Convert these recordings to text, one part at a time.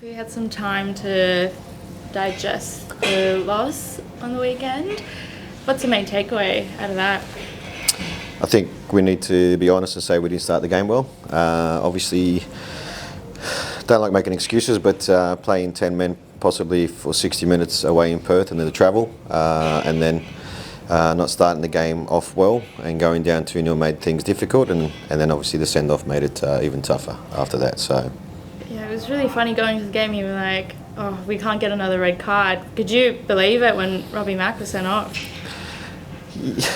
We had some time to digest the loss on the weekend. What's the main takeaway out of that? I think we need to be honest and say we didn't start the game well. Obviously, don't like making excuses, but playing 10 men possibly for 60 minutes away in Perth and then the travel, and then not starting the game off well and going down 2-0 made things difficult, and then obviously the send-off made it even tougher after that. So yeah, it was really funny going to the game. You were like, oh, we can't get another red card. Could you believe it when Robbie Mack was sent off?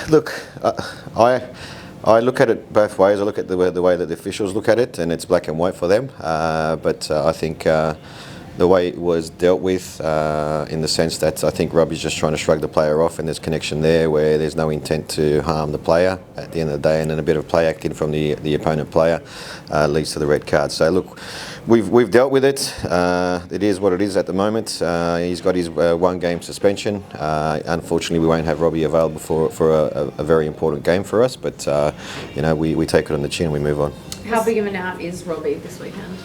Look, I look at it both ways. I look at the way that the officials look at it, and it's black and white for them. But I think the way it was dealt with, in the sense that I think Robbie's just trying to shrug the player off, and there's connection there where there's no intent to harm the player at the end of the day, and then a bit of play acting from the opponent player leads to the red card. So look, we've dealt with it. It is what it is at the moment. He's got his 1 game suspension. Unfortunately, we won't have Robbie available for a very important game for us, but we take it on the chin and we move on. How big of an out is Robbie this weekend?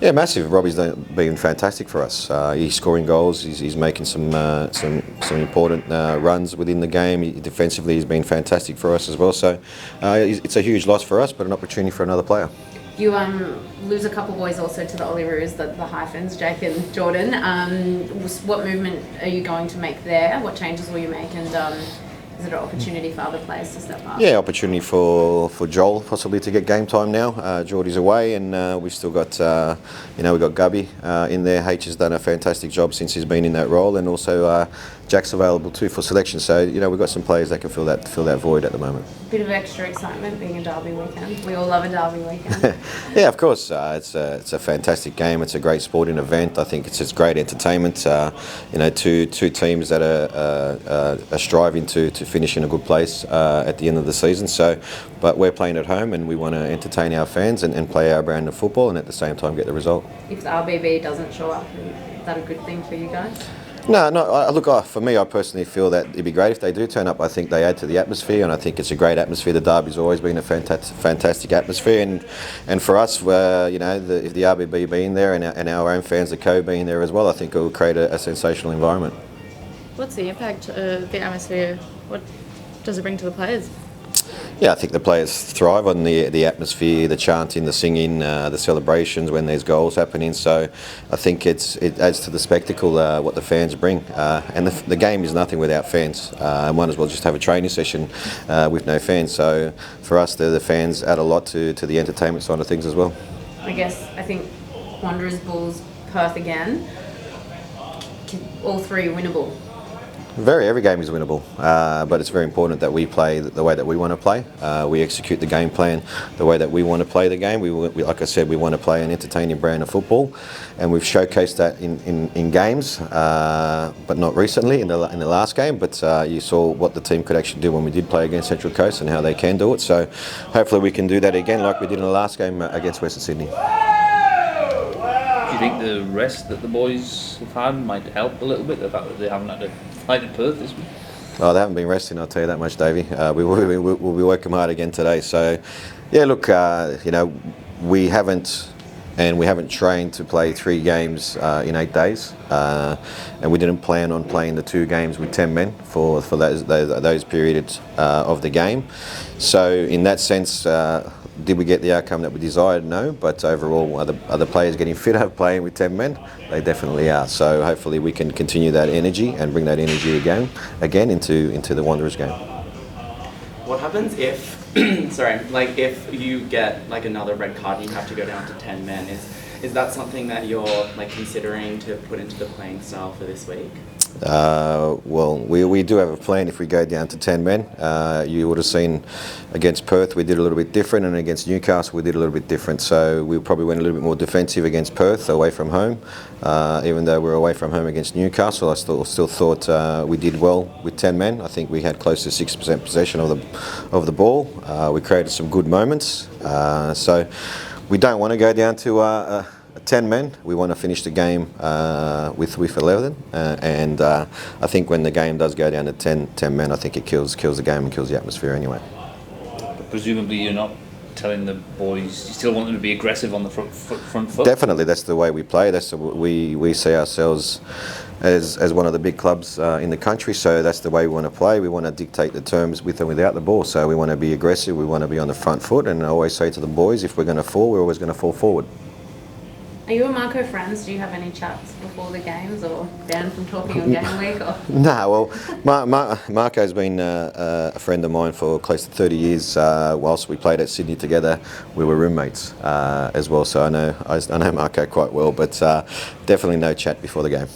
Yeah, massive. Robbie's been fantastic for us. He's scoring goals. He's making some important runs within the game. Defensively, he's been fantastic for us as well. So it's a huge loss for us, but an opportunity for another player. You lose a couple boys also to the Olyroos, the hyphens, Jake and Jordan. What movement are you going to make there? What changes will you make? And is it an opportunity for other players to step up? Yeah, opportunity for Joel possibly to get game time now. Geordie's away, and we've still got we've got Gubby in there. H has done a fantastic job since he's been in that role, and also Jack's available too for selection. So we've got some players that can fill that void at the moment. Bit of extra excitement being a derby weekend. We all love a derby weekend. Yeah, of course. It's a fantastic game. It's a great sporting event. I think it's great entertainment. Two teams that are striving to finish in a good place at the end of the season. So, but we're playing at home, and we want to entertain our fans and play our brand of football, and at the same time get the result. If the RBB doesn't show up, is that a good thing for you guys? No. Look, for me, I personally feel that it'd be great if they do turn up. I think they add to the atmosphere, and I think it's a great atmosphere. The derby's always been a fantastic atmosphere, and for us, if the RBB being there and our own fans, the Co being there as well, I think it will create a sensational environment. What's the impact of the atmosphere? What does it bring to the players? Yeah, I think the players thrive on the atmosphere, the chanting, the singing, the celebrations when there's goals happening. So I think it adds to the spectacle what the fans bring. And the game is nothing without fans. Might as well just have a training session with no fans. So for us, the fans add a lot to the entertainment side of things as well. I think Wanderers, Bulls, Perth again, all 3 winnable. Every game is winnable, but it's very important that we play the way that we want to play. We execute the game plan the way that we want to play the game. We like I said, we want to play an entertaining brand of football, and we've showcased that in games, but not recently in the last game. But you saw what the team could actually do when we did play against Central Coast and how they can do it. So hopefully we can do that again like we did in the last game against Western Sydney. Do you think the rest that the boys have had might help a little bit, the fact that they haven't had to fight in Perth this week? Oh, they haven't been resting, I'll tell you that much, Davey. We'll be working hard again today. So, yeah, look, we haven't trained to play 3 games in 8 days, and we didn't plan on playing the 2 games with 10 men for those periods of the game. So, in that sense, did we get the outcome that we desired? No, but overall, are the players getting fitter playing with 10 men? They definitely are. So hopefully we can continue that energy and bring that energy again into the Wanderers game. What happens if, if you get another red card and you have to go down to 10 men? Is that something that you're considering to put into the playing style for this week? Well, we do have a plan if we go down to 10 men. You would have seen against Perth we did a little bit different, and against Newcastle we did a little bit different. So we probably went a little bit more defensive against Perth away from home. Even though we're away from home against Newcastle, I still thought we did well with 10 men. I think we had close to 6% possession of the ball. We created some good moments. So we don't want to go down to 10 men. We want to finish the game with 11, and I think when the game does go down to 10 men, I think it kills the game and kills the atmosphere anyway. Presumably you're not telling the boys you still want them to be aggressive on the front foot? Definitely, that's the way we play. That's we see ourselves as one of the big clubs in the country. So that's the way we want to play. We want to dictate the terms with and without the ball. So we want to be aggressive. We want to be on the front foot. And I always say to the boys, if we're going to fall, we're always going to fall forward. Are you and Marco friends? Do you have any chats before the games, or banned from talking on game week? Or? No, well, Marco's been a friend of mine for close to 30 years. Whilst we played at Sydney together, we were roommates as well. So I know Marco quite well, but definitely no chat before the game.